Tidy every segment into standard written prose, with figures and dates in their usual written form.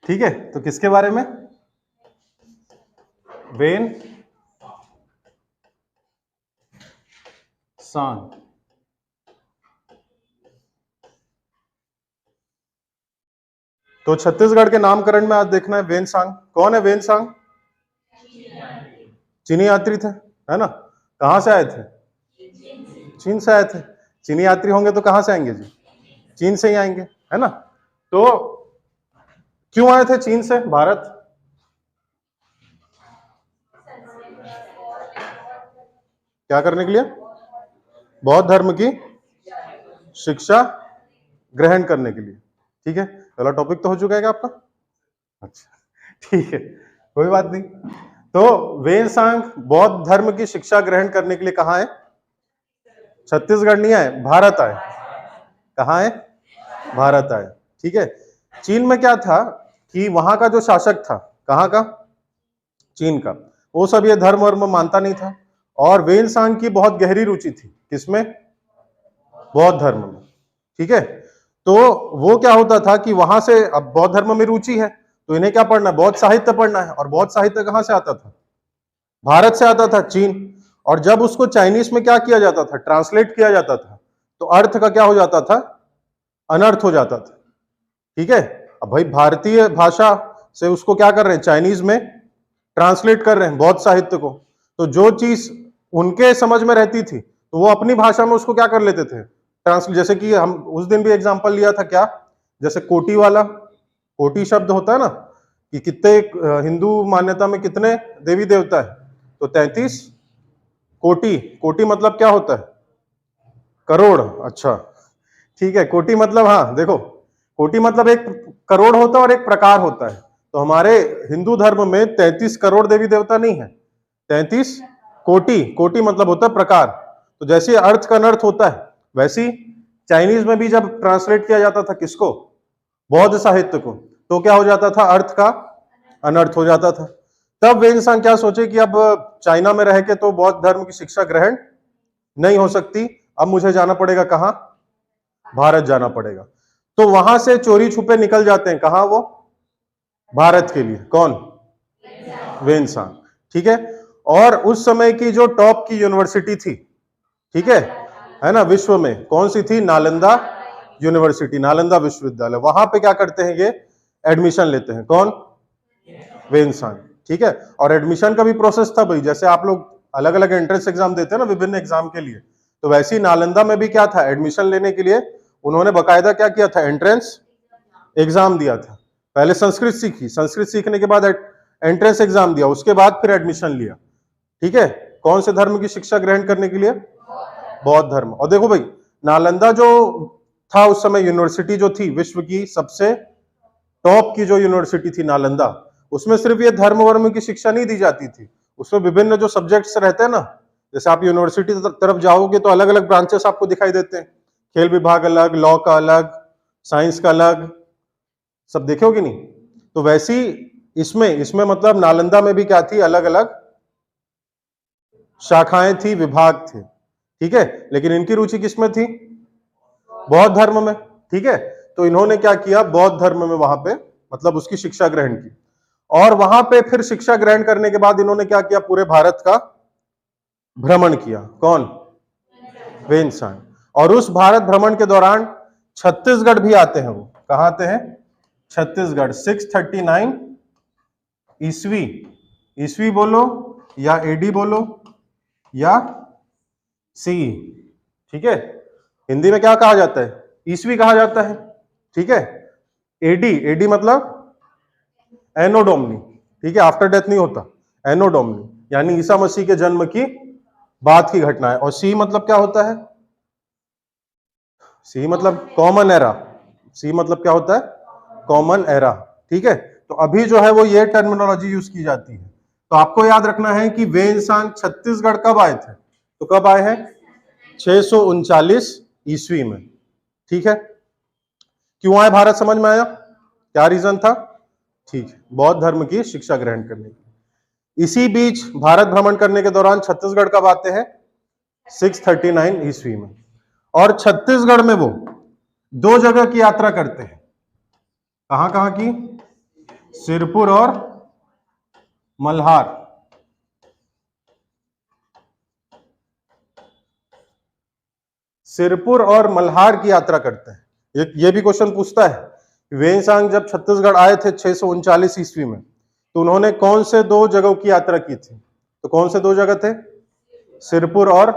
ठीक है, तो किसके बारे में? Hiuen Tsang. तो छत्तीसगढ़ के नामकरण में आज देखना है वेन सांग। कौन है वेन सांग? चीनी यात्री थे, है ना? कहां से आए थे? चीन से आए थे। चीनी यात्री होंगे तो कहां से आएंगे जी? चीन से ही आएंगे, है ना? तो क्यों आए थे चीन से भारत? क्या करने के लिए? बौद्ध धर्म की शिक्षा ग्रहण करने के लिए। ठीक है, पहला टॉपिक तो हो चुका है क्या आपका? अच्छा, ठीक है, कोई बात नहीं। तो वेनसांग बौद्ध धर्म की शिक्षा ग्रहण करने के लिए कहां है? छत्तीसगढ़ नहीं आए, भारत आए। कहां है? भारत आए। ठीक है, चीन में क्या था कि वहां का जो शासक था, कहां का? चीन का, वो सब ये धर्म वर्म मानता नहीं था, और वेनसांग की बहुत गहरी रुचि थी किसमें? बौद्ध धर्म में। ठीक है, तो वो क्या होता था कि वहां से, अब बौद्ध धर्म में रुचि है तो इन्हें क्या पढ़ना है? बौद्ध साहित्य पढ़ना है। और बौद्ध साहित्य कहां से आता था? भारत से आता था, चीन। और जब उसको चाइनीज में क्या किया जाता था? ट्रांसलेट किया जाता था, तो अर्थ का क्या हो जाता था? अनर्थ हो जाता था। ठीक है, अब भाई भारतीय भाषा से उसको क्या कर रहे हैं? चाइनीज में ट्रांसलेट कर रहे हैं बौद्ध साहित्य को। तो जो चीज उनके समझ में रहती थी तो वो अपनी भाषा में उसको क्या कर लेते थे? ट्रांसलेट। जैसे कि हम उस दिन भी एग्जांपल लिया था, क्या? जैसे कोटी वाला, कोटी शब्द होता है ना, कि कितने हिंदू मान्यता में कितने देवी देवता है? तो 33 कोटि। कोटि मतलब क्या होता है? करोड़। अच्छा, ठीक है, कोटि मतलब, हाँ देखो, कोटि मतलब एक करोड़ होता है और एक प्रकार होता है। तो हमारे हिंदू धर्म में 33 करोड़ देवी देवता नहीं है, 33 कोटि। कोटि मतलब होता है प्रकार। तो जैसे अर्थ का अनर्थ होता है, वैसी चाइनीज में भी जब ट्रांसलेट किया जाता था किसको? बौद्ध साहित्य को, तो क्या हो जाता था? अर्थ का अनर्थ हो जाता था। तब वे इंसान क्या सोचे कि अब चाइना में रह के तो बौद्ध धर्म की शिक्षा ग्रहण नहीं हो सकती, अब मुझे जाना पड़ेगा कहां? भारत जाना पड़ेगा। तो वहां से चोरी छुपे निकल जाते हैं, कहां वो? भारत के लिए। कौन? वेनसांग। ठीक है, और उस समय की जो टॉप की यूनिवर्सिटी थी, ठीक है ना, विश्व में कौन सी थी? नालंदा यूनिवर्सिटी, नालंदा विश्वविद्यालय। वहां पे क्या करते हैं ये? एडमिशन लेते हैं। कौन? वेनसांग। ठीक है, और एडमिशन का भी प्रोसेस था भाई, जैसे आप लोग अलग अलग एंट्रेंस एग्जाम देते हैं ना विभिन्न एग्जाम के लिए, तो वैसे ही नालंदा में भी क्या था? एडमिशन लेने के लिए उन्होंने बकायदा क्या किया था? एंट्रेंस एग्जाम दिया था। पहले संस्कृत सीखी, संस्कृत सीखने के बाद एंट्रेंस एग्जाम दिया, उसके बाद फिर एडमिशन लिया। ठीक है, कौन से धर्म की शिक्षा ग्रहण करने के लिए? बौद्ध धर्म। और देखो भाई, नालंदा जो था उस समय यूनिवर्सिटी जो थी विश्व की सबसे टॉप की जो यूनिवर्सिटी थी नालंदा, उसमें सिर्फ ये धर्म वर्म की शिक्षा नहीं दी जाती थी, उसमें विभिन्न जो सब्जेक्ट्स रहते हैं ना, जैसे आप यूनिवर्सिटी तरफ जाओगे तो अलग अलग ब्रांचेस आपको दिखाई देते हैं, खेल विभाग अलग, लॉ का अलग, साइंस का अलग, सब देखोगे नहीं? तो वैसी इसमें इसमें मतलब नालंदा में भी क्या थी? अलग अलग शाखाएं थी, विभाग थे। ठीक है, लेकिन इनकी रुचि किसमें थी? बौद्ध धर्म में। ठीक है, तो इन्होंने क्या किया? बौद्ध धर्म में वहां पे मतलब उसकी शिक्षा ग्रहण की, और वहां पे फिर शिक्षा ग्रहण करने के बाद इन्होंने क्या किया? पूरे भारत का भ्रमण किया। कौन? वेनसांग। और उस भारत भ्रमण के दौरान छत्तीसगढ़ भी आते हैं। वो कहां आते हैं? छत्तीसगढ़। 639 ईस्वी, ईस्वी बोलो या एडी बोलो या सी। ठीक है, हिंदी में क्या कहा जाता है? ईस्वी कहा जाता है। ठीक है, एडी, एडी मतलब एनो डोमनी। ठीक है, आफ्टर डेथ नहीं होता, एनो डोमनी यानी ईसा मसीह के जन्म की बाद की घटना है। और सी मतलब क्या होता है? सी मतलब कॉमन एरा। सी मतलब क्या होता है? Common era. ठीक है, तो अभी जो है वो ये टर्मिनोलॉजी यूज की जाती है। तो आपको याद रखना है कि वे इंसान छत्तीसगढ़ कब आए थे? तो कब आए हैं? 639 ईस्वी में। ठीक है, क्यों आए भारत समझ में आया? क्या रीजन था? ठीक है, बौद्ध धर्म की शिक्षा ग्रहण करने की। इसी बीच भारत भ्रमण करने के दौरान छत्तीसगढ़ कब आते हैं? 639 ईस्वी में। और छत्तीसगढ़ में वो 2 जगह की यात्रा करते हैं। कहां कहां की? सिरपुर और मल्हार। सिरपुर और मल्हार की यात्रा करते हैं। ये भी क्वेश्चन पूछता है, वेनसांग जब छत्तीसगढ़ आए थे 639 ईस्वी में, तो उन्होंने कौन से दो जगहों की यात्रा की थी? तो कौन से दो जगह थे? सिरपुर और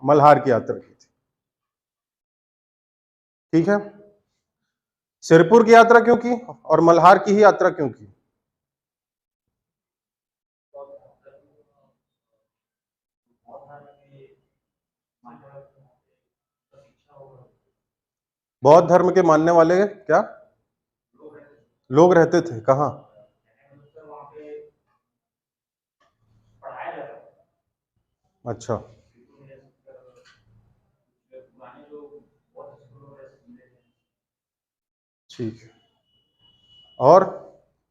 मल्हार की यात्रा की थी। ठीक है, सिरपुर की यात्रा क्यों की और मल्हार की ही यात्रा क्यों की? बौद्ध धर्म के मानने वाले क्या लोग रहते थे? कहाँ? अच्छा, ठीक है। और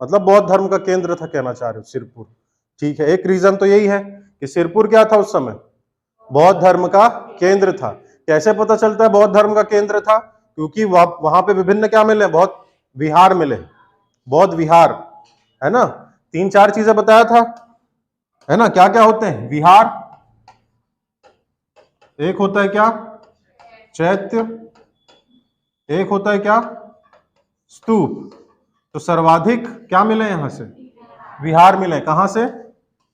मतलब बौद्ध धर्म का केंद्र था, कहना चाह रहे हो सिरपुर। ठीक है, एक रीजन तो यही है कि सिरपुर क्या था उस समय? बौद्ध धर्म का केंद्र था। कैसे पता चलता है बौद्ध धर्म का केंद्र था? क्योंकि वहां पे विभिन्न क्या मिले? बहुत विहार मिले, बौद्ध विहार, है ना। 3-4 चीजें बताया था, है ना। क्या क्या होते हैं? विहार, एक होता है क्या? चैत्य, एक होता है क्या? स्तूप। तो सर्वाधिक क्या मिले यहां से? विहार मिले। कहां से?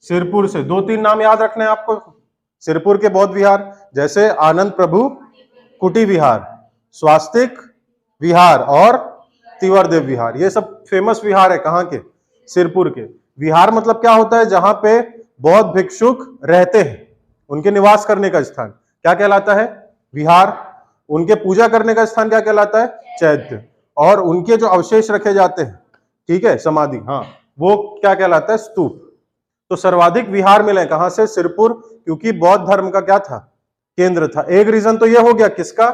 सिरपुर से। 2-3 नाम याद रखने हैं आपको सिरपुर के बौद्ध विहार, जैसे आनंद प्रभु कुटी विहार, स्वास्तिक विहार और तिवरदेव विहार। ये सब फेमस विहार है। कहां के? सिरपुर के। विहार मतलब क्या होता है? जहां पे बौद्ध भिक्षुक रहते हैं, उनके निवास करने का स्थान क्या कहलाता है? विहार। उनके पूजा करने का स्थान क्या कहलाता है? चैत्य। और उनके जो अवशेष रखे जाते हैं, ठीक है, समाधि, हाँ, वो क्या कहलाता है? स्तूप। तो सर्वाधिक विहार मिले कहां से? सिरपुर, क्योंकि बौद्ध धर्म का क्या था? केंद्र था। एक रीजन तो यह हो गया किसका?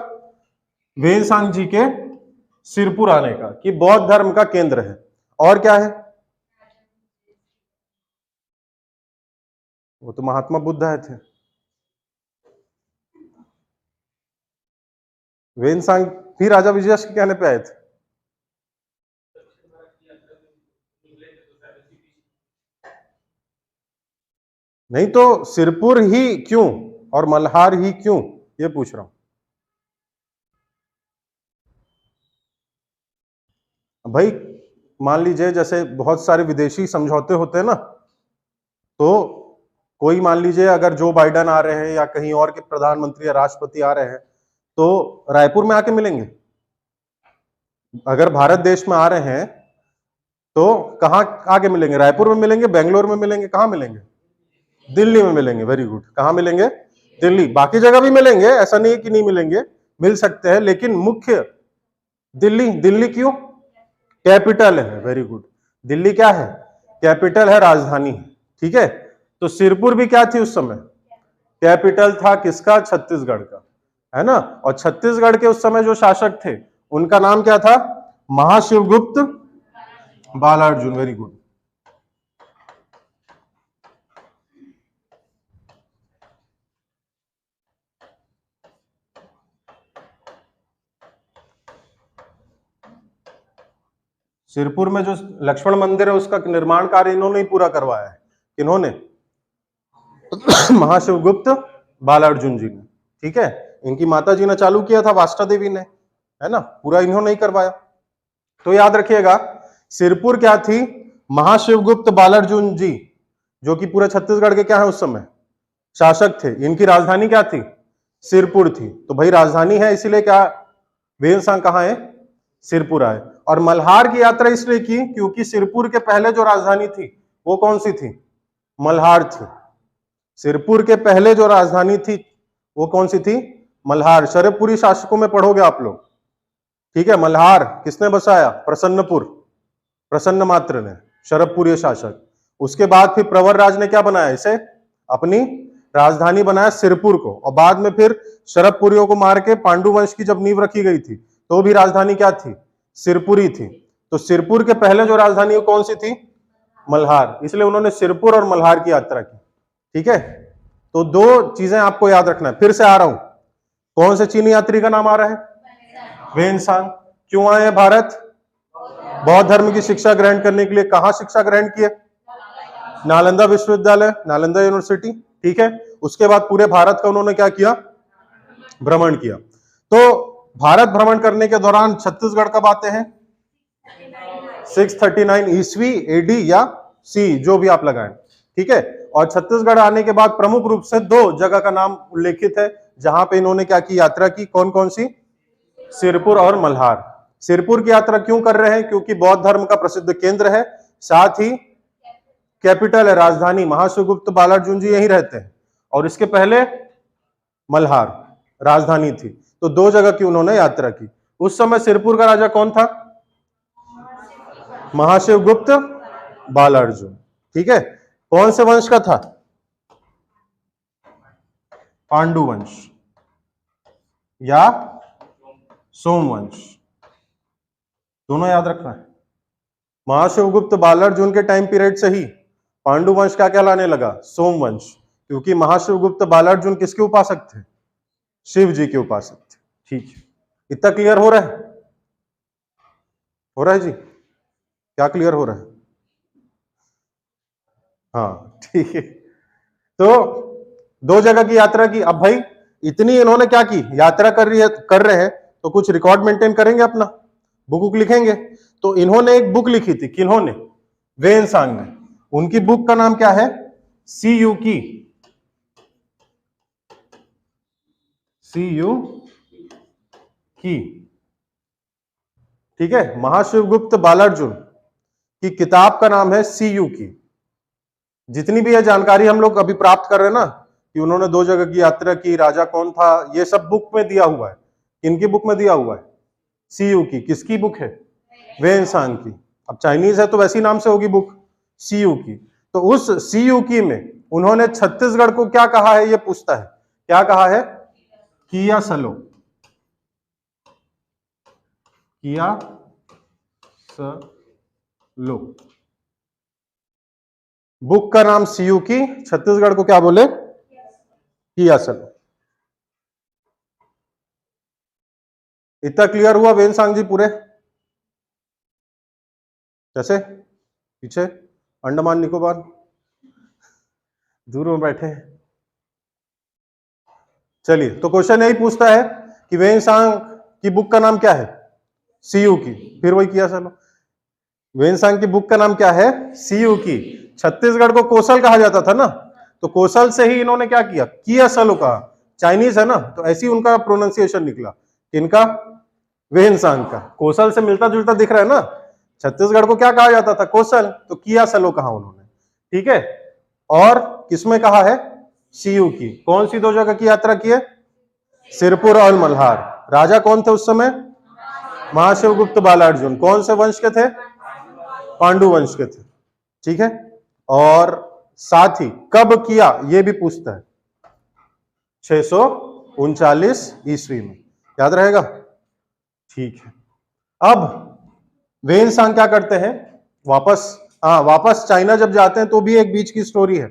वेनसांग जी के सिरपुर आने का, कि बौद्ध धर्म का केंद्र है। और क्या है? वो तो महात्मा बुद्ध आए थे। वेनसांग भी राजा विजयास के कहने पे आए थे। नहीं तो सिरपुर ही क्यों और मल्हार ही क्यों, ये पूछ रहा हूं। भाई मान लीजिए जैसे बहुत सारे विदेशी समझौते होते हैं ना, तो कोई मान लीजिए अगर जो बाइडन आ रहे हैं या कहीं और के प्रधानमंत्री या राष्ट्रपति आ रहे हैं, तो रायपुर में आके मिलेंगे। अगर भारत देश में आ रहे हैं तो कहां आके मिलेंगे? रायपुर में मिलेंगे, बेंगलोर में मिलेंगे, कहां मिलेंगे? दिल्ली में मिलेंगे। Very good. कहां मिलेंगे? दिल्ली। बाकी जगह भी मिलेंगे, ऐसा नहीं है कि नहीं मिलेंगे, मिल सकते हैं, लेकिन मुख्य दिल्ली। दिल्ली क्यों? कैपिटल है। Very good. दिल्ली क्या है? कैपिटल है, राजधानी है। ठीक है, तो सिरपुर भी क्या थी उस समय? कैपिटल था। किसका? छत्तीसगढ़ का, है ना। और छत्तीसगढ़ के उस समय जो शासक थे, उनका नाम क्या था? महाशिवगुप्त बालार्जुन। Very good. सिरपुर में जो लक्ष्मण मंदिर है उसका निर्माण कार्य इन्होंने ही पूरा करवाया है। इन्होंने महाशिवगुप्त बालार्जुन जी ने। ठीक है, इनकी माता जी ने चालू किया था, वाष्टा देवी ने, है ना, पूरा इन्होंने ही करवाया। तो याद रखिएगा, सिरपुर क्या थी? महाशिवगुप्त बालार्जुन जी, जो कि पूरे छत्तीसगढ़ के क्या है उस समय? शासक थे। इनकी राजधानी क्या थी? सिरपुर थी। तो भाई राजधानी है, इसीलिए क्या वेनसांग कहां है? सिरपुर आए। और मल्हार की यात्रा इसलिए की क्योंकि सिरपुर के पहले जो राजधानी थी वो कौन सी थी? मल्हार थी। सिरपुर के पहले जो राजधानी थी वो कौन सी थी? मल्हार। शरभपुरी शासकों में पढ़ोगे आप लोग। ठीक है, मल्हार किसने बसाया? प्रसन्नपुर, प्रसन्न मात्र ने, शरभपुरी शासक। उसके बाद फिर प्रवर राज ने क्या बनाया? इसे अपनी राजधानी बनाया, सिरपुर को। और बाद में फिर शरभपुरियों को मार के पांडु वंश की जब नींव रखी गई थी, तो भी राजधानी क्या थी? सिरपुरी थी। तो सिरपुर के पहले जो राजधानी कौन सी थी? मल्हार। इसलिए उन्होंने सिरपुर और मल्हार की यात्रा की। ठीक है, तो दो चीजें आपको याद रखना है। फिर से आ रहा हूं, कौन से चीनी यात्री का नाम आ रहा है? वेनसांग। क्यों आए हैं भारत? बौद्ध धर्म की शिक्षा ग्रहण करने के लिए कहाँ शिक्षा ग्रहण की है? नालंदा विश्वविद्यालय, नालंदा यूनिवर्सिटी, ठीक है। उसके बाद पूरे भारत का उन्होंने क्या किया? भ्रमण किया। तो भारत भ्रमण करने के दौरान छत्तीसगढ़ कब आते हैं? 639 ईस्वी एडी या सी, जो भी आप लगाएं, ठीक है। और छत्तीसगढ़ आने के बाद प्रमुख रूप से 2 जगह का नाम उल्लेखित है जहां पे इन्होंने क्या की? यात्रा की। कौन कौन सी? सिरपुर और मल्हार। सिरपुर की यात्रा क्यों कर रहे हैं? क्योंकि बौद्ध धर्म का प्रसिद्ध केंद्र है, साथ ही कैपिटल है, राजधानी। महाशिवगुप्त बालार्जुन जी यहीं रहते हैं। और इसके पहले मल्हार राजधानी थी। तो 2 जगह की उन्होंने यात्रा की। उस समय सिरपुर का राजा कौन था? महाशिवगुप्त बालार्जुन, ठीक है। कौन से वंश का था? पांडु वंश या सोमवंश, दोनों याद रखना है। महाशिवगुप्त बालार्जुन के टाइम पीरियड से ही पांडु वंश क्या कहलाने लगा? सोमवंश, क्योंकि महाशिवगुप्त बालार्जुन किसके उपासक थे? शिव जी के उपासक थे, ठीक है। इतना क्लियर हो रहा है? हो रहा है जी? क्या क्लियर हो रहा है? हाँ, ठीक है। तो 2 जगह की यात्रा की। अब भाई इतनी इन्होंने क्या की? यात्रा कर रहे हैं तो कुछ रिकॉर्ड मेंटेन करेंगे, अपना बुक लिखेंगे। तो इन्होंने एक बुक लिखी थी। किन्होंने? वेनसांग ने। उनकी बुक का नाम क्या है? सी यू की, ठीक है। महाशिवगुप्त बालार्जुन की किताब का नाम है सी यू की। जितनी भी यह जानकारी हम लोग अभी प्राप्त कर रहे हैं ना, कि उन्होंने 2 जगह की यात्रा की, राजा कौन था, ये सब बुक में दिया हुआ है। किनकी बुक में दिया हुआ है? सी यू की। किसकी बुक है? वेनसांग की। अब चाइनीज है तो वैसी नाम से होगी बुक, सी यू की। तो उस सी यू की में उन्होंने छत्तीसगढ़ को क्या कहा है? ये पूछता है। क्या कहा है? किया सलो, किया सलो। बुक का नाम सी यू की, छत्तीसगढ़ को क्या बोले? किया सलो। इतना क्लियर हुआ वेनसांग जी पूरे? कैसे? पीछे अंडमान निकोबार दूर में बैठे हैं। चलिए, तो क्वेश्चन यही पूछता है कि वेनसांग की बुक का नाम क्या है? सी यू की। फिर वही किया सलो। वेनसांग की बुक का नाम क्या है? सी यू की। छत्तीसगढ़ को कोसल कहा जाता था ना, तो कोसल से ही इन्होंने क्या किया? किया सलो कहा। चाइनीज है ना, तो ऐसी उनका प्रोनाउंसिएशन निकला। किनका? वेनसांग का। कोसल से मिलता जुलता दिख रहा है ना। छत्तीसगढ़ को क्या कहा जाता था? कोसल, तो किया सलो कहा उन्होंने, ठीक है। और किसमें कहा है? सी यू की। कौन सी 2 जगह की यात्रा की है? सिरपुर और मल्हार। राजा कौन थे उस समय? महाशिवगुप्त बालार्जुन। कौन से वंश के थे? पांडु वंश के थे, ठीक है। और साथ ही कब किया ये भी पूछता है। 639 ईस्वी में, याद रहेगा, ठीक है। अब वेनसांग क्या करते हैं? वापस चाइना जब जाते हैं तो भी एक बीच की स्टोरी है,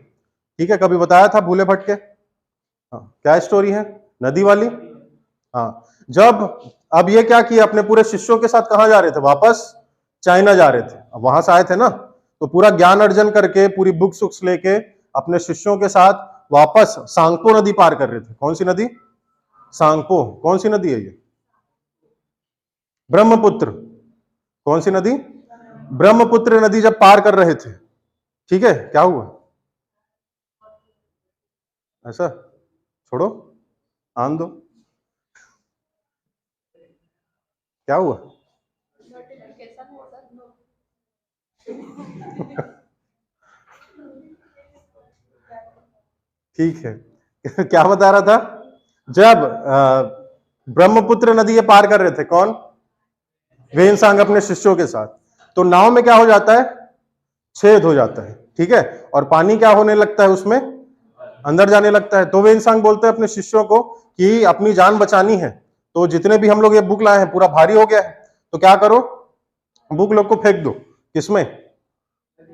ठीक है। कभी बताया था भूले भटके। क्या स्टोरी है? नदी वाली। हाँ, जब अब ये क्या किया? अपने पूरे शिष्यों के साथ कहां जा रहे थे? वापस चाइना जा रहे थे। अब वहां से आए थे ना, तो पूरा ज्ञान अर्जन करके, पूरी बुक्स वुक्स लेके अपने शिष्यों के साथ वापस सांगपो नदी पार कर रहे थे। कौन सी नदी? सांगपो। कौन सी नदी है ये? ब्रह्मपुत्र। कौन सी नदी? ब्रह्मपुत्र नदी जब पार कर रहे थे, ठीक है, क्या हुआ? ऐसा छोड़ो, आन दो। क्या हुआ? ठीक है। क्या बता रहा था? जब ब्रह्मपुत्र नदी ये पार कर रहे थे, कौन? वेनसांग अपने शिष्यों के साथ। तो नाव में क्या हो जाता है? छेद हो जाता है, ठीक है। और पानी क्या होने लगता है उसमें? अंदर जाने लगता है। तो वेनसांग बोलते हैं अपने शिष्यों को कि अपनी जान बचानी है, तो जितने भी हम लोग ये बुक लाए हैं पूरा भारी हो गया है, तो क्या करो? बुक लोग को फेंक दो। किसमें?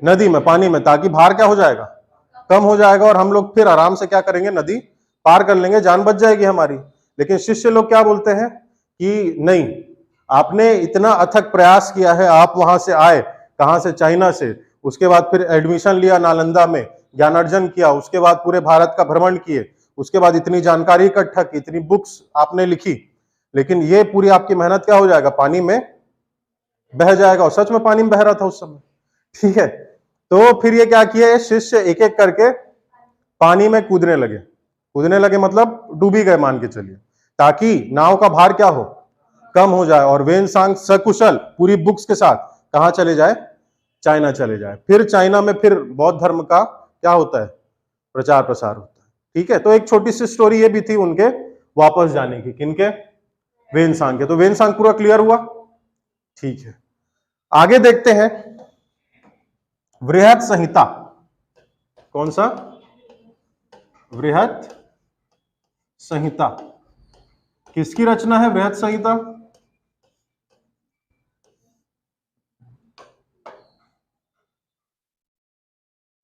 नदी में, पानी में, ताकि भार क्या हो जाएगा? कम हो जाएगा, और हम लोग फिर आराम से क्या करेंगे? नदी पार कर लेंगे, जान बच जाएगी हमारी। लेकिन शिष्य लोग क्या बोलते हैं कि नहीं, आपने इतना अथक प्रयास किया है, आप वहां से आए, कहां से, चाइना से, उसके बाद फिर एडमिशन लिया नालंदा में, ज्ञानार्जन किया, उसके बाद पूरे भारत का भ्रमण किए, उसके बाद इतनी जानकारी इकट्ठा की, इतनी बुक्स आपने लिखी, लेकिन ये पूरी आपकी मेहनत क्या हो जाएगा, पानी में बह जाएगा। और सच में पानी में बह रहा था उस समय, ठीक है। तो फिर ये क्या किया, शिष्य एक एक करके पानी में कूदने लगे। कूदने लगे मतलब डूबी गए मान के चलिए, ताकि नाव का भार क्या हो, कम हो जाए, और वेनसांग सकुशल पूरी बुक्स के साथ कहां चले जाए, चाइना चले जाए। फिर चाइना में फिर बौद्ध धर्म का क्या होता है, प्रचार प्रसार होता है, ठीक है। तो एक छोटी सी स्टोरी ये भी थी उनके वापस जाने की, किनके, वेनसांग के। तो वेनसांग पूरा क्लियर हुआ, ठीक है। आगे देखते हैं बृहत संहिता। कौन सा, बृहत संहिता किसकी रचना है, बृहत संहिता?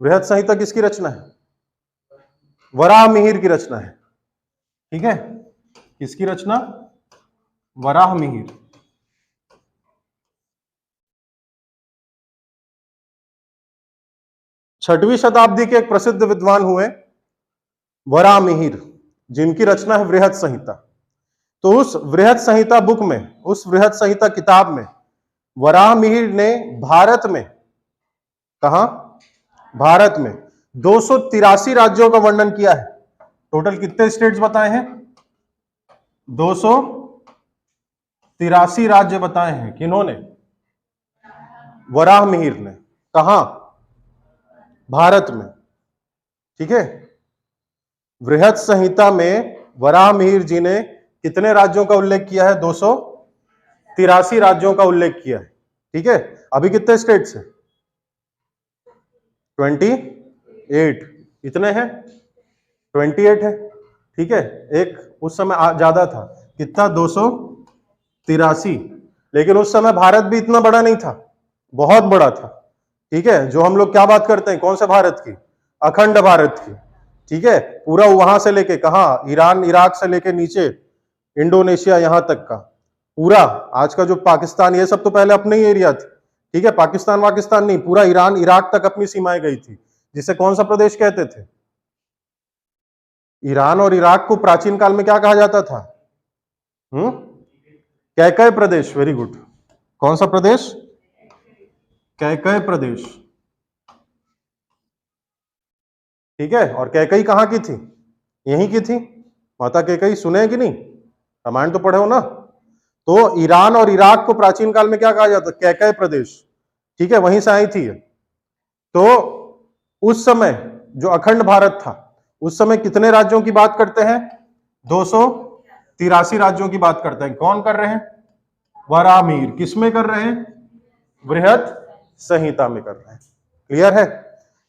बृहत संहिता किसकी रचना है, वराहमिहिर की रचना है, ठीक है। किसकी रचना, वराहमिहिर। छठवीं शताब्दी के एक प्रसिद्ध विद्वान हुए वराहमिहिर, जिनकी रचना है बृहत संहिता। तो उस बृहत संहिता बुक में, उस बृहत संहिता किताब में वराहमिहिर ने भारत में, कहा, भारत में 283 राज्यों का वर्णन किया है। टोटल कितने स्टेट्स बताए हैं, 283 राज्य बताए हैं, किन्होंने, वराहमिहिर ने। कहा, भारत में, ठीक है। बृहत संहिता में वराहमिहिर जी ने कितने राज्यों का उल्लेख किया है, 283 राज्यों का उल्लेख किया है, ठीक है। अभी कितने स्टेट्स हैं, 28, इतने हैं, 28 है, ठीक है। एक उस समय ज्यादा था, कितना, 283, लेकिन उस समय भारत भी इतना बड़ा नहीं था, बहुत बड़ा था, ठीक है। जो हम लोग क्या बात करते हैं, कौन से भारत की, अखंड भारत की, ठीक है। पूरा वहां से लेके कहा, ईरान इराक से लेके नीचे इंडोनेशिया यहां तक का पूरा, आज का जो पाकिस्तान, ये सब तो पहले अपने ही एरिया थे, ठीक है। पाकिस्तान वाकिस्तान नहीं, पूरा ईरान इराक तक अपनी सीमाएं गई थी, जिसे कौन सा प्रदेश कहते थे, ईरान और इराक को प्राचीन काल में क्या कहा जाता था, कैकय प्रदेश, वेरी गुड। कौन सा प्रदेश, कैकय प्रदेश, ठीक है। और कैकई कहां की थी, यहीं की थी, माता कैकई, सुने कि नहीं, रामायण तो पढ़े हो ना। तो ईरान और इराक को प्राचीन काल में क्या कहा जाता, कैकय प्रदेश, ठीक है, वहीं से आई थी। तो उस समय जो अखंड भारत था, उस समय कितने राज्यों की बात करते हैं, 283 राज्यों की बात करते हैं। कौन कर रहे हैं, वराहमिहिर। किसमें कर रहे हैं, बृहत संहिता में कर रहे हैं, क्लियर है।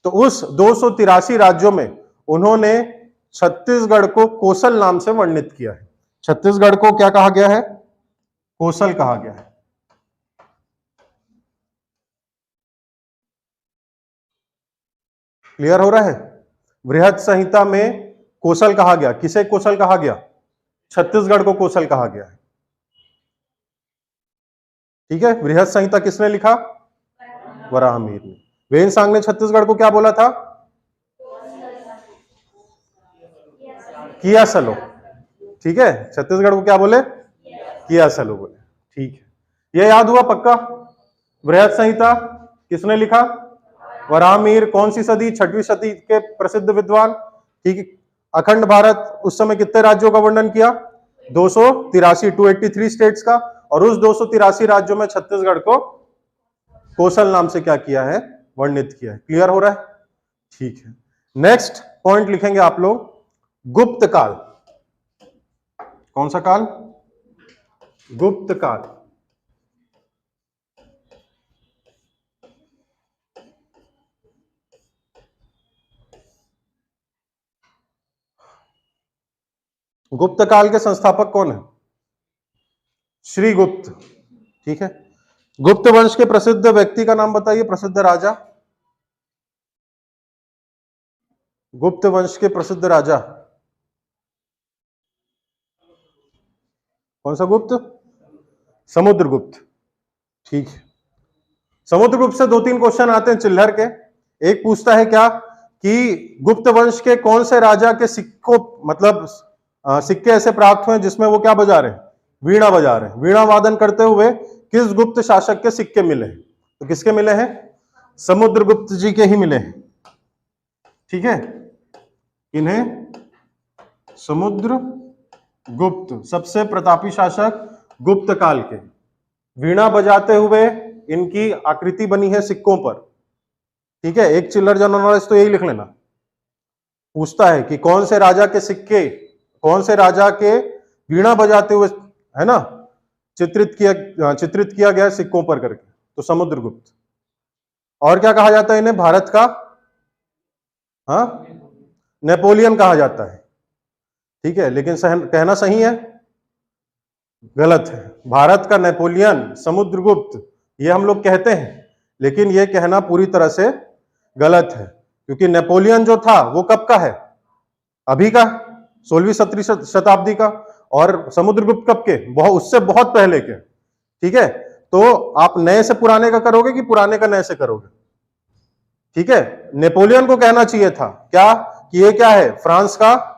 तो उस 283 राज्यों में उन्होंने छत्तीसगढ़ को कोसल नाम से वर्णित किया है। छत्तीसगढ़ को क्या कहा गया है, कोसल कहा गया है। क्लियर हो रहा है, बृहत संहिता में कोसल कहा गया, किसे कोसल कहा गया, छत्तीसगढ़ को कोसल कहा गया है, ठीक है। बृहत संहिता किसने लिखा, वराहमिहिर ने। वेनसांग ने छत्तीसगढ़ को क्या बोला था, किया सलो, ठीक है। छत्तीसगढ़ को क्या बोले, किया सलो बोले, ठीक है। ये याद हुआ पक्का। बृहत संहिता किसने लिखा, वराहमिहिर। कौन सी सदी, 6वीं सदी के प्रसिद्ध विद्वान, ठीक है। अखंड भारत, उस समय कितने राज्यों का वर्णन किया, 283, 283 स्टेट्स का। और उस 283 राज्यों में छत्तीसगढ़ को कोसल नाम से क्या किया है, वर्णित किया है। क्लियर हो रहा है, ठीक है। नेक्स्ट पॉइंट लिखेंगे आप लोग, गुप्त काल। कौन सा काल, गुप्त काल। गुप्त काल के संस्थापक कौन है, श्रीगुप्त, ठीक है। गुप्त वंश के प्रसिद्ध व्यक्ति का नाम बताइए, प्रसिद्ध राजा, गुप्त वंश के प्रसिद्ध राजा, कौन सा गुप्त, समुद्रगुप्त। ठीक है, समुद्रगुप्त से 2-3 क्वेश्चन आते हैं चिल्हर के। एक पूछता है क्या कि गुप्त वंश के कौन से राजा के सिक्कों, मतलब सिक्के ऐसे प्राप्त हुए जिसमें वो क्या बजा रहे हैं, वीणा बजा रहे हैं, वीणा वादन करते हुए किस गुप्त शासक के सिक्के मिले हैं? तो किसके मिले हैं? समुद्रगुप्त जी के ही मिले हैं। ठीक है, इन्हें समुद्रगुप्त, सबसे प्रतापी शासक गुप्त काल के, वीणा बजाते हुए इनकी आकृति बनी है सिक्कों पर। ठीक है, एक चिल्लर जनरल नॉलेज तो यही लिख लेना। पूछता है कि कौन से राजा के सिक्के, कौन से राजा के वीणा बजाते हुए, है ना, चित्रित किया गया सिक्कों पर करके, तो समुद्रगुप्त। और क्या कहा जाता है इन्हें? भारत का, हाँ, नेपोलियन कहा जाता है। ठीक है, लेकिन कहना सही है? गलत है। भारत का नेपोलियन समुद्रगुप्त ये हम लोग कहते हैं, लेकिन ये कहना पूरी तरह से गलत है, क्योंकि नेपोलियन जो था वो कब का है? अभी का, 16वीं-17वीं शताब्दी का। और समुद्रगुप्त कब के? उससे बहुत पहले के। ठीक है, तो आप नए से पुराने का करोगे कि पुराने का नए से करोगे? ठीक है, नेपोलियन को कहना चाहिए था क्या कि ये क्या है, फ्रांस का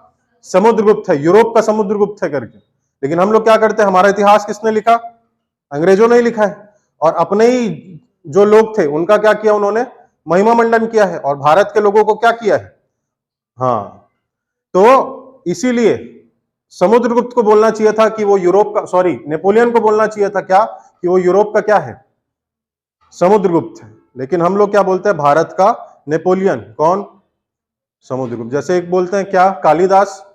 समुद्रगुप्त है, यूरोप का समुद्रगुप्त है करके। लेकिन हम लोग क्या करते हैं, हमारा इतिहास किसने लिखा? अंग्रेजों ने ही लिखा है, और अपने ही जो लोग थे उनका क्या किया, उन्होंने महिमा मंडन किया है, और भारत के लोगों को क्या किया है? हाँ, तो इसीलिए समुद्रगुप्त को बोलना चाहिए था कि वो यूरोप का, सॉरी, नेपोलियन को बोलना चाहिए था क्या कि वो यूरोप का क्या है, समुद्रगुप्त है। लेकिन हम लोग क्या बोलते हैं, भारत का नेपोलियन। कौन? समुद्रगुप्त। जैसे एक बोलते हैं क्या, कालिदास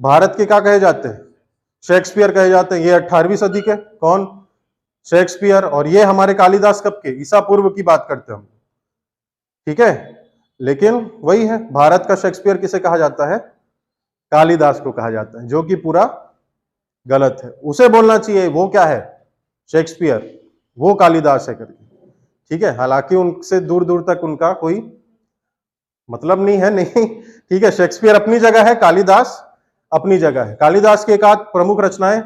भारत के क्या कहे जाते हैं? शेक्सपियर कहे जाते हैं। ये 18वीं सदी के, कौन? शेक्सपियर। और ये हमारे कालिदास कब के? ईसा पूर्व की बात करते हैं हम। ठीक है, लेकिन वही है, भारत का शेक्सपियर किसे कहा जाता है? कालिदास को कहा जाता है, जो कि पूरा गलत है। उसे बोलना चाहिए वो क्या है, शेक्सपियर, वो कालिदास है करके। ठीक है, हालांकि उनसे दूर दूर तक उनका कोई मतलब नहीं है, नहीं। ठीक है, शेक्सपियर अपनी जगह है, कालिदास अपनी जगह है। कालिदास की एक आध प्रमुख रचनाएं,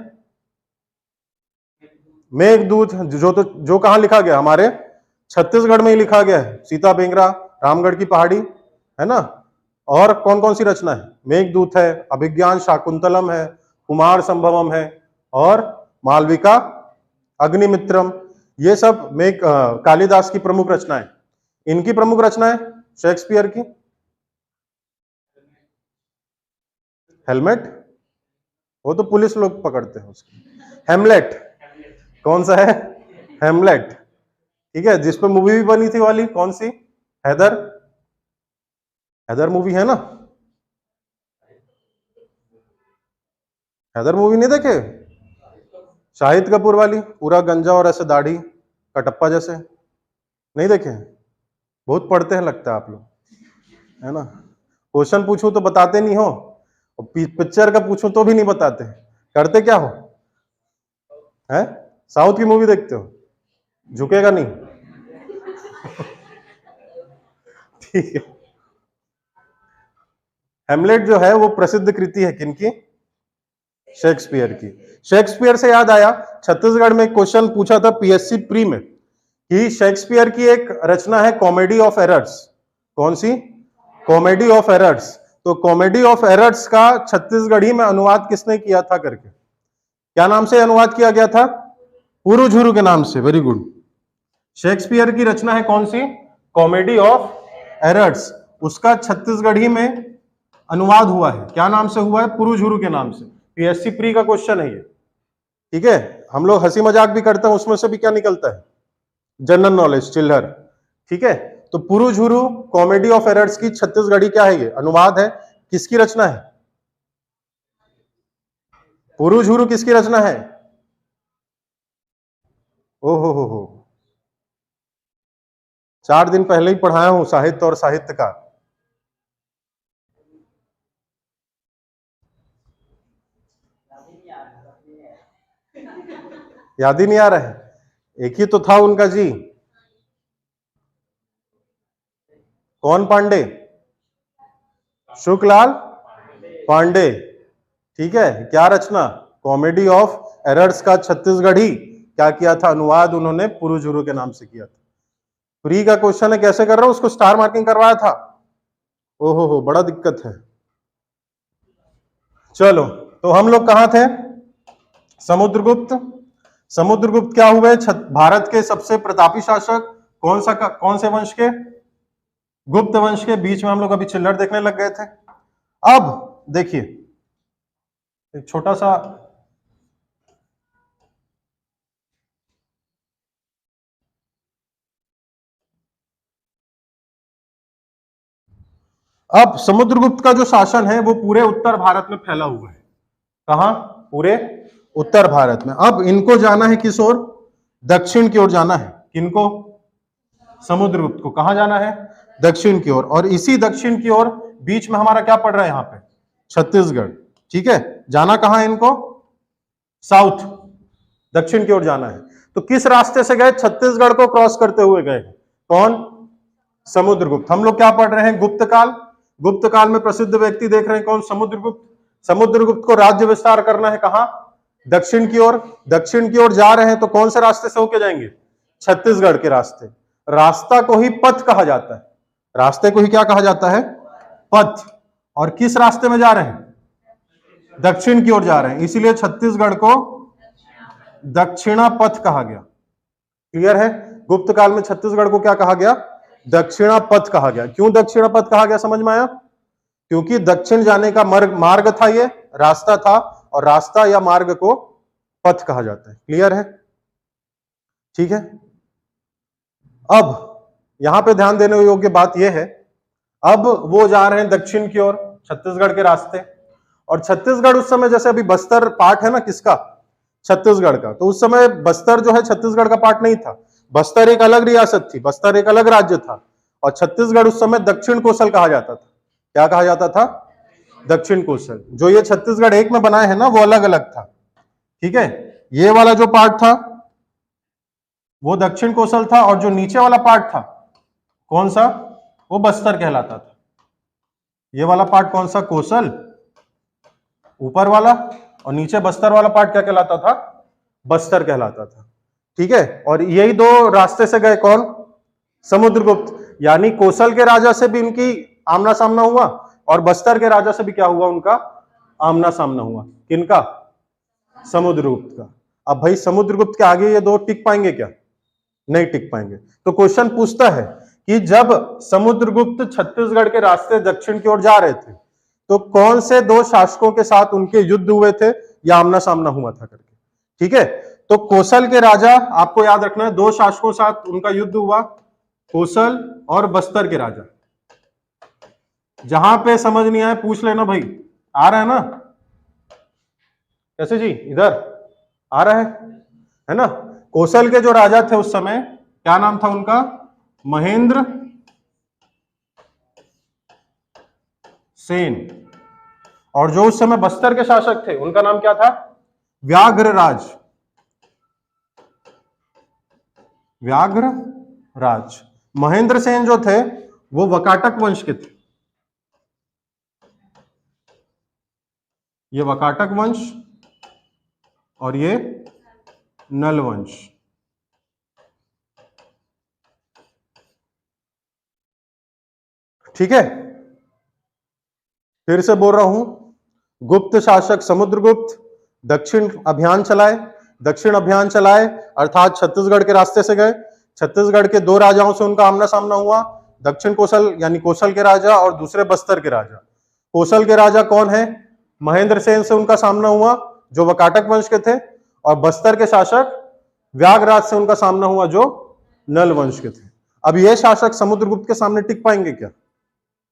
मेघदूत, जो कहां लिखा गया? हमारे छत्तीसगढ़ में ही लिखा गया है, सीता बेंगरा, रामगढ़ की पहाड़ी, है ना। और कौन कौन सी रचना है? मेघदूत है, अभिज्ञान शाकुंतलम है, कुमार संभवम है, और मालविका अग्निमित्रम। ये सब कालिदास की प्रमुख रचनाएं। इनकी प्रमुख रचनाएं शेक्सपियर की, हेलमेट, वो तो पुलिस लोग पकड़ते हैं उसको। हेमलेट, कौन सा है? हेमलेट। ठीक है, जिस पे मूवी भी बनी थी वाली, कौन सी? हैदर, हैदर मूवी है ना। हैदर मूवी नहीं देखे? शाहिद कपूर वाली, पूरा गंजा और ऐसे दाढ़ी कटप्पा जैसे, नहीं देखे? बहुत पढ़ते हैं लगता है आप लोग, है ना। क्वेश्चन पूछूं तो बताते नहीं हो, और पिक्चर का पूछूं तो भी नहीं बताते। करते क्या हो? है, साउथ की मूवी देखते हो? झुकेगा नहीं। ठीक है, हेमलेट जो है वो प्रसिद्ध कृति है किनकी? शेक्सपियर की। शेक्सपियर से याद आया, छत्तीसगढ़ में एक क्वेश्चन पूछा था पीएससी प्री में कि शेक्सपियर की एक रचना है कॉमेडी ऑफ एरर्स। कौन सी? Comedy of Errors. तो कॉमेडी ऑफ एरर्स का छत्तीसगढ़ी में अनुवाद किसने किया था करके? क्या नाम से अनुवाद किया गया था? पुरुझुरु के नाम से। Very good. शेक्सपियर की रचना है कौन सी? Comedy of errors. उसका छत्तीसगढ़ी में अनुवाद हुआ है, क्या नाम से हुआ है? पुरुझुरु के नाम से। पीएससी प्री का क्वेश्चन है ये। ठीक है, हम लोग हंसी मजाक भी करते हैं, उसमें से भी क्या निकलता है? जनरल नॉलेज, चिल्लर। ठीक है, तो पुरुझुरु कॉमेडी ऑफ एरर्स की छत्तीसगढ़ी क्या है? ये अनुवाद है। किसकी रचना है? पुरुझुरु किसकी रचना है? हो 4 दिन पहले ही पढ़ाया हूं साहित्य और साहित्य का। याद ही नहीं आ रहा है? एक ही तो था उनका जी, कौन पांडे? शुक्लाल पांडे। ठीक है, क्या रचना? कॉमेडी ऑफ एरर्स का छत्तीसगढ़ी क्या किया था, अनुवाद उन्होंने पुरुजुरु के नाम से किया था। प्री का क्वेश्चन है, कैसे कर रहा हूं, उसको स्टार मार्किंग करवाया था। ओहो हो, बड़ा दिक्कत है। चलो, तो हम लोग कहां थे, समुद्रगुप्त। समुद्रगुप्त क्या हुए, भारत के सबसे प्रतापी शासक, कौन से वंश के, गुप्त वंश के। बीच में हम लोग अभी चिल्लर देखने लग गए थे। अब देखिए एक छोटा सा, अब समुद्रगुप्त का जो शासन है वो पूरे उत्तर भारत में फैला हुआ है। कहां, पूरे उत्तर भारत में। अब इनको जाना है किस ओर, दक्षिण की ओर जाना है। किनको, समुद्रगुप्त को। कहां जाना है, दक्षिण की ओर। और इसी दक्षिण की ओर बीच में हमारा क्या पड़ रहा है यहां पे, छत्तीसगढ़। ठीक है, जाना कहां है इनको, साउथ, दक्षिण की ओर जाना है। तो किस रास्ते से गए, छत्तीसगढ़ को क्रॉस करते हुए गए। कौन, समुद्रगुप्त। हम लोग क्या पढ़ रहे हैं, गुप्त काल। गुप्त काल में प्रसिद्ध व्यक्ति देख रहे हैं कौन, समुद्रगुप्त। समुद्रगुप्त को राज्य विस्तार करना है कहां, दक्षिण की ओर। दक्षिण की ओर जा रहे हैं तो कौन से रास्ते से होके जाएंगे, छत्तीसगढ़ के रास्ते। रास्ता को ही पथ कहा जाता है, रास्ते को ही क्या कहा जाता है, पथ। और किस रास्ते में जा रहे हैं, दक्षिण की ओर जा रहे हैं, इसीलिए छत्तीसगढ़ को दक्षिणा पथ कहा गया। क्लियर है, गुप्त काल में छत्तीसगढ़ को क्या कहा गया, दक्षिणा पथ कहा गया। क्यों दक्षिणा पथ कहा गया, समझ में आया, क्योंकि दक्षिण जाने का मार्ग था, ये रास्ता था, और रास्ता या मार्ग को पथ कहा जाता है। क्लियर है, ठीक है। अब यहां पे ध्यान देने योग्य बात यह है, अब वो जा रहे हैं दक्षिण की ओर, छत्तीसगढ़ के रास्ते। और छत्तीसगढ़ उस समय, जैसे अभी बस्तर पार्ट है ना किसका, छत्तीसगढ़ का, तो उस समय बस्तर जो है छत्तीसगढ़ का पार्ट नहीं था। बस्तर एक अलग रियासत थी, बस्तर एक अलग राज्य था। और छत्तीसगढ़ उस समय दक्षिण कोसल कहा जाता था। क्या कहा जाता था, दक्षिण कोसल। जो ये छत्तीसगढ़ एक में बनाए हैं ना, वो अलग अलग था। ठीक है, ये वाला जो पार्ट था वो दक्षिण कोसल था, और जो नीचे वाला पार्ट था कौन सा, वो बस्तर कहलाता था। ये वाला पार्ट कौन सा, कोसल ऊपर वाला, और नीचे बस्तर वाला पार्ट क्या कहलाता था, बस्तर कहलाता था। ठीक है, और यही दो रास्ते से गए कौन, समुद्रगुप्त। यानी कोसल के राजा से भी इनकी आमना सामना हुआ, और बस्तर के राजा से भी क्या हुआ, उनका आमना सामना हुआ। किनका, समुद्रगुप्त का। अब भाई समुद्रगुप्त के आगे ये दो टिक पाएंगे क्या, नहीं टिक पाएंगे। तो क्वेश्चन पूछता है कि जब समुद्रगुप्त छत्तीसगढ़ के रास्ते दक्षिण की ओर जा रहे थे, तो कौन से दो शासकों के साथ उनके युद्ध हुए थे या आमना सामना हुआ था करके। ठीक है, तो कोसल के राजा, आपको याद रखना है, दो शासकों के साथ उनका युद्ध हुआ, कोसल और बस्तर के राजा। जहां पे समझ नहीं आए पूछ लेना भाई, आ रहा है ना, कैसे जी, इधर आ रहा है ना। कोसल के जो राजा थे उस समय, क्या नाम था उनका, महेंद्र सेन। और जो उस समय बस्तर के शासक थे उनका नाम क्या था, व्याघ्रराज। व्याघ्रराज। महेंद्र सेन जो थे वो वकाटक वंश के थे, ये वकाटक वंश और ये नल वंश। ठीक है, फिर से बोल रहा हूं, गुप्त शासक समुद्रगुप्त दक्षिण अभियान चलाए, दक्षिण अभियान चलाए अर्थात छत्तीसगढ़ के रास्ते से गए। छत्तीसगढ़ के दो राजाओं से उनका आमना सामना हुआ, दक्षिण कोसल यानी कोसल के राजा और दूसरे बस्तर के राजा। कोसल के राजा कौन है, महेंद्र सेन से उनका सामना हुआ जो वकाटक वंश के थे, और बस्तर के शासक व्याघ्रराज से उनका सामना हुआ जो नल वंश के थे। अब ये शासक समुद्रगुप्त के सामने टिक पाएंगे क्या,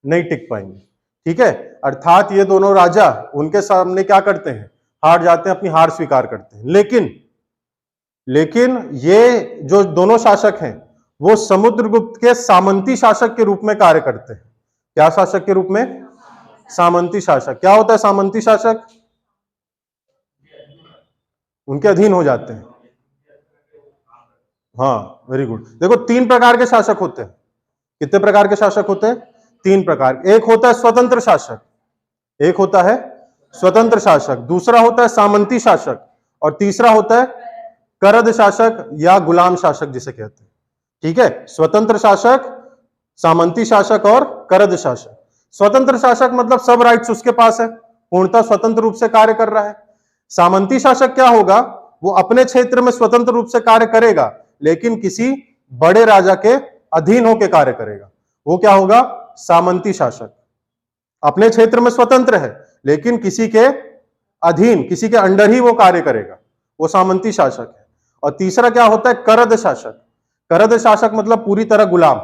नहीं टिक पाएंगे। ठीक है, अर्थात ये दोनों राजा उनके सामने क्या करते हैं, हार जाते हैं, अपनी हार स्वीकार करते हैं। लेकिन ये जो दोनों शासक हैं वो समुद्रगुप्त के सामंती शासक के रूप में कार्य करते हैं। क्या शासक के रूप में, सामंती शासक। क्या होता है सामंती शासक, उनके अधीन हो जाते हैं। हाँ, वेरी गुड। देखो तीन प्रकार के शासक होते हैं। कितने प्रकार के शासक होते हैं, तीन प्रकार। एक होता है स्वतंत्र शासक, एक होता है स्वतंत्र शासक, दूसरा होता है सामंती शासक, और तीसरा होता है करद शासक या गुलाम शासक जिसे कहते हैं। ठीक है, स्वतंत्र शासक, सामंती शासक और करद शासक। स्वतंत्र शासक मतलब सब राइट्स उसके पास है, पूर्णतः स्वतंत्र रूप से कार्य कर रहा है। सामंती शासक क्या होगा, वो अपने क्षेत्र में स्वतंत्र रूप से कार्य करेगा लेकिन किसी बड़े राजा के अधीन होकर कार्य करेगा। वो क्या होगा, सामंती शासक। अपने क्षेत्र में स्वतंत्र है लेकिन किसी के अधीन, किसी के अंडर ही वो कार्य करेगा, वो सामंती शासक है। और तीसरा क्या होता है, करद शासक। करद शासक मतलब पूरी तरह गुलाम,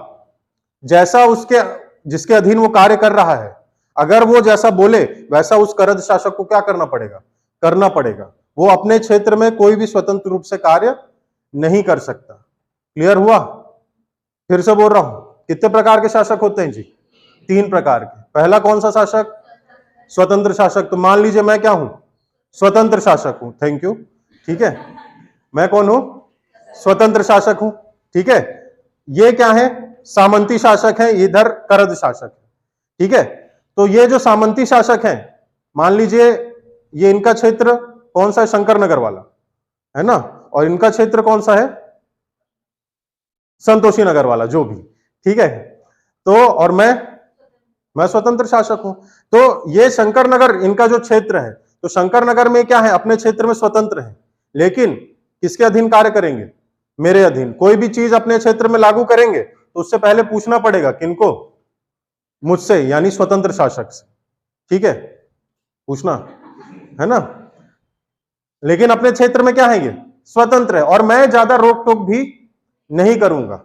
जैसा उसके, जिसके अधीन वो कार्य कर रहा है, अगर वो जैसा बोले वैसा उस करद शासक को क्या करना पड़ेगा, करना पड़ेगा। वो अपने क्षेत्र में कोई भी स्वतंत्र रूप से कार्य नहीं कर सकता। क्लियर हुआ? फिर से बोल रहा हूं, कितने प्रकार के शासक होते हैं जी? 3 प्रकार के। पहला कौन सा शासक? स्वतंत्र शासक। तो मान लीजिए मैं क्या हूं, स्वतंत्र शासक हूं। Thank you. ठीक है, मैं कौन हूं, स्वतंत्र शासक हूं। ठीक है, ये क्या है, सामंती शासक है, इधर करद शासक है। ठीक है, तो ये जो सामंती शासक हैं, मान लीजिए ये इनका क्षेत्र कौन सा है, शंकर नगर वाला है ना, और इनका क्षेत्र कौन सा है, संतोषी नगर वाला, जो भी। ठीक है, तो और मैं स्वतंत्र शासक हूं। तो ये शंकर नगर इनका जो क्षेत्र है, तो शंकर नगर में क्या है, अपने क्षेत्र में स्वतंत्र है लेकिन किसके अधीन कार्य करेंगे, मेरे अधीन। कोई भी चीज अपने क्षेत्र में लागू करेंगे तो उससे पहले पूछना पड़ेगा किनको, मुझसे, यानी स्वतंत्र शासक से। ठीक है, पूछना है ना। लेकिन अपने क्षेत्र में क्या है, ये स्वतंत्र है और मैं ज्यादा रोक टोक भी नहीं करूंगा।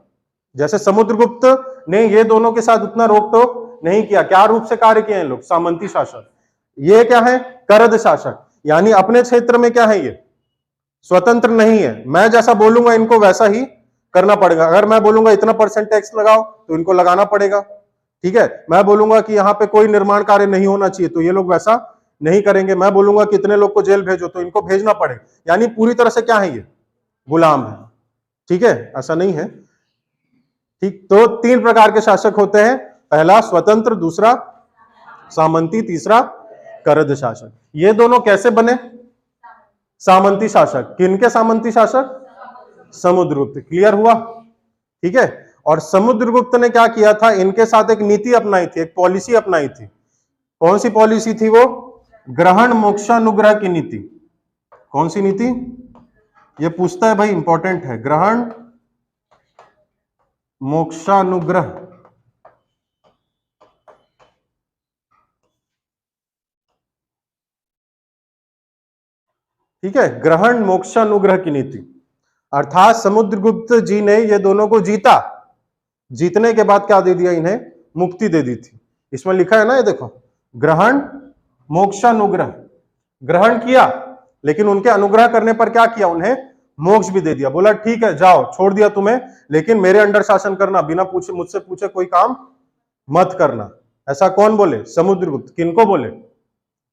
जैसे समुद्रगुप्त ने ये दोनों के साथ उतना रोक टोक नहीं किया। क्या रूप से कार्य किए हैं लोग, सामंती शासक। ये क्या है, करद शासक, यानी अपने क्षेत्र में क्या है, ये स्वतंत्र नहीं है। मैं जैसा बोलूंगा इनको वैसा ही करना पड़ेगा। अगर मैं बोलूंगा इतना % टैक्स लगाओ तो इनको लगाना पड़ेगा। ठीक है, मैं बोलूंगा कि यहाँ पे कोई निर्माण कार्य नहीं होना चाहिए तो ये लोग वैसा नहीं करेंगे। मैं बोलूंगा कितने लोग को जेल भेजो तो इनको भेजना पड़ेगा। यानी पूरी तरह से क्या है, ये गुलाम है। ठीक है, ऐसा नहीं है। ठीक, तो 3 प्रकार के शासक होते हैं, पहला स्वतंत्र, दूसरा सामंती, तीसरा करद शासक। ये दोनों कैसे बने, सामंती शासक। किनके सामंती शासक, समुद्रगुप्त। क्लियर हुआ? ठीक है, और समुद्रगुप्त ने क्या किया था, इनके साथ एक नीति अपनाई थी, एक पॉलिसी अपनाई थी। कौन सी पॉलिसी थी वो, ग्रहण मोक्षानुग्रह की नीति। कौन सी नीति, ये पूछता है भाई, इंपॉर्टेंट है। ग्रहण मोक्षानुग्रह। ठीक है, ग्रहण मोक्षानुग्रह की नीति, अर्थात समुद्रगुप्त जी ने ये दोनों को जीता। जीतने के बाद क्या दे दिया, इन्हें मुक्ति दे दी थी। इसमें लिखा है ना, ये देखो, ग्रहण मोक्षानुग्रह। ग्रहण किया लेकिन उनके अनुग्रह करने पर क्या किया, उन्हें मोक्ष भी दे दिया। बोला ठीक है जाओ, छोड़ दिया तुम्हें, लेकिन मेरे अंडर शासन करना, बिना पूछे, मुझसे पूछे कोई काम मत करना। ऐसा कौन बोले, समुद्रगुप्त। किनको बोले,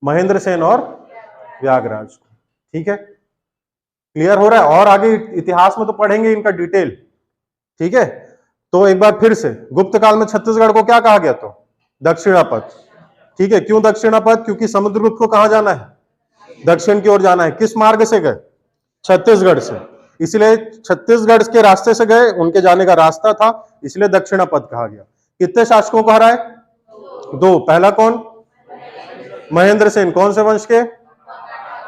महेंद्र सेन और व्यागराज को। ठीक है, क्लियर हो रहा है? और आगे इतिहास में तो पढ़ेंगे इनका डिटेल। ठीक है, तो एक बार फिर से, गुप्त काल में छत्तीसगढ़ को क्या कहा गया, तो दक्षिणापथ। ठीक है, क्यों दक्षिणापथ, क्योंकि समुद्रगुप्त को कहां जाना है, दक्षिण की ओर जाना है। किस मार्ग से गए, छत्तीसगढ़ से, इसलिए छत्तीसगढ़ के रास्ते से गए, उनके जाने का रास्ता था, इसलिए दक्षिणापथ कहा गया। कितने शासकों को हराए, 2। पहला कौन, महेंद्र सेन। कौन से वंश के,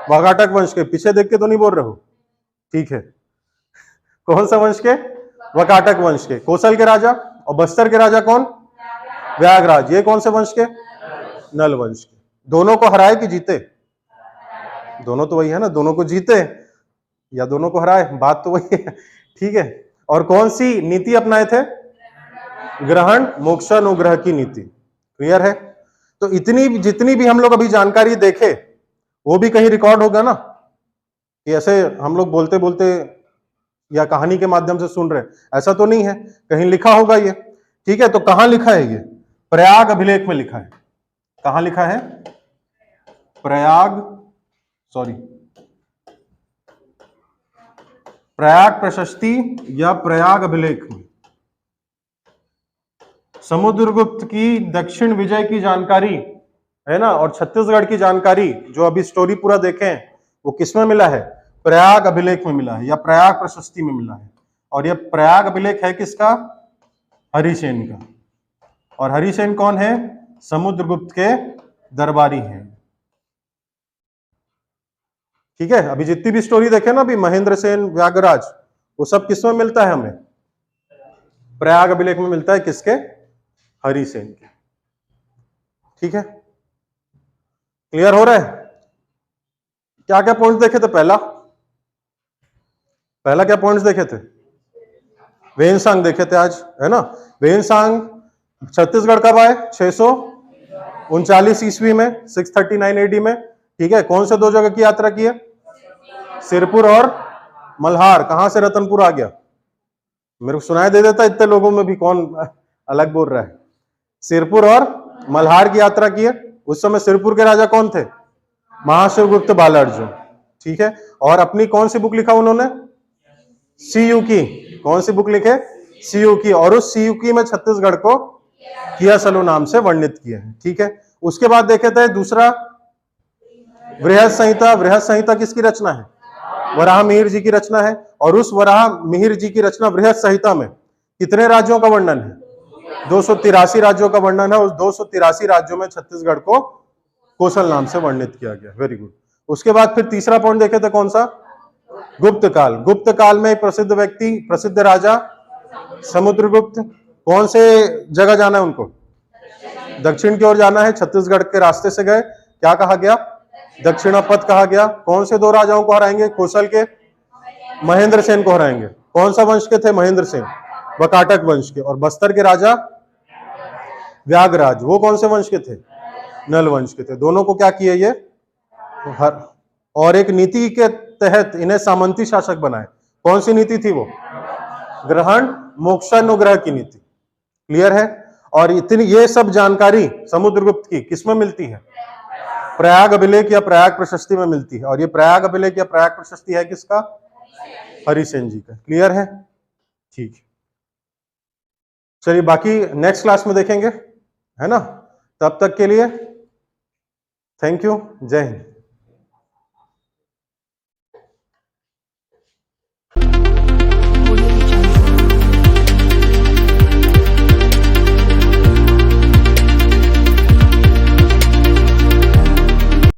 वाकाटक वंश के। पीछे देख के तो नहीं बोल रहे हो, ठीक है। कौन सा वंश के, वाकाटक वंश के। कौशल के राजा, और बस्तर के राजा कौन, व्यागराज। ये कौन से वंश के, नल वंश के। दोनों को हराए कि जीते, दोनों तो वही है ना, दोनों को जीते या दोनों को हराए, बात तो वही है। ठीक है, और कौन सी नीति अपनाए थे, ग्रहण मोक्षानुग्रह की नीति। क्लियर है? तो इतनी जितनी भी हम लोग अभी जानकारी देखे वो भी कहीं रिकॉर्ड होगा ना, कि ऐसे हम लोग बोलते बोलते या कहानी के माध्यम से सुन रहे, ऐसा तो नहीं है, कहीं लिखा होगा ये। ठीक है, तो कहां लिखा है ये, प्रयाग अभिलेख में लिखा है। कहां लिखा है, प्रयाग प्रशस्ति या प्रयाग अभिलेख में समुद्रगुप्त की दक्षिण विजय की जानकारी है ना, और छत्तीसगढ़ की जानकारी जो अभी स्टोरी पूरा देखें वो किसमें मिला है, प्रयाग अभिलेख में मिला है या प्रयाग प्रशस्ति में मिला है। और ये प्रयाग अभिलेख है किसका? हरिसेन का। और हरिसेन कौन है? समुद्रगुप्त के दरबारी हैं। ठीक है, अभी जितनी भी स्टोरी देखे ना, अभी महेंद्र सेन, व्यागराज, वो सब किसमें मिलता है? हमें प्रयाग अभिलेख में मिलता है। किसके? हरिसेन के। ठीक है, क्लियर हो रहा है? क्या क्या पॉइंट्स देखे थे? पहला क्या पॉइंट्स देखे थे? वेनसांग देखे थे आज, है ना। वेनसांग छत्तीसगढ़ कब आए? 639 ईस्वी में, 639 एडी में। ठीक है, कौन से दो जगह की यात्रा की है? सिरपुर और मल्हार। कहां से रतनपुर आ गया? मेरे को सुनाई दे देता इतने लोगों में भी कौन अलग बोल रहा है। सिरपुर और मल्हार की यात्रा की है। उस समय सिरपुर के राजा कौन थे? महाशिवगुप्त बालार्जुन। ठीक है, और अपनी कौन सी बुक लिखा उन्होंने? सीयू की। कौन सी बुक लिखे? सीयू की। और उस सीयू की में छत्तीसगढ़ को कियासलू नाम से वर्णित किया है। ठीक है, उसके बाद देखे थे दूसरा बृहद संहिता। बृहद संहिता किसकी रचना है? वराह मिहिर जी की रचना है। और उस वराह मिहिर जी की रचना बृहद संहिता में कितने राज्यों का वर्णन है? 283 राज्यों का वर्णन है। उस 283 राज्यों में छत्तीसगढ़ को कोसल नाम से वर्णित किया गया। Very good. उसके बाद फिर तीसरा पॉइंट देखे थे, कौन सा? गुप्त काल। गुप्त काल में एक प्रसिद्ध व्यक्ति, प्रसिद्ध राजा समुद्रगुप्त। कौन से जगह जाना है उनको? दक्षिण की ओर जाना है। छत्तीसगढ़ के रास्ते से गए, क्या कहा गया? दक्षिणा पथ कहा गया। कौन से दो राजाओं को हराएंगे? कोसल के महेंद्र सेन को हराएंगे। कौन सा वंश के थे महेंद्र सेन? वकाटक वंश के। और बस्तर के राजा व्यागराज, वो कौन से वंश के थे? नल वंश के थे। दोनों को क्या किए ये? और एक नीति के तहत इन्हें सामंती शासक बनाए। कौन सी नीति थी वो? ग्रहण मोक्षानुग्रह की नीति। क्लियर है? और इतनी ये सब जानकारी समुद्रगुप्त की किसमें मिलती है? प्रयाग अभिलेख या प्रयाग प्रशस्ति में मिलती है। और ये प्रयाग अभिलेख या प्रयाग प्रशस्ति है किसका? हरिसेन जी का। क्लियर है? ठीक, चलिए बाकी नेक्स्ट क्लास में देखेंगे, है ना। तब तक के लिए थैंक यू, जय हिंद।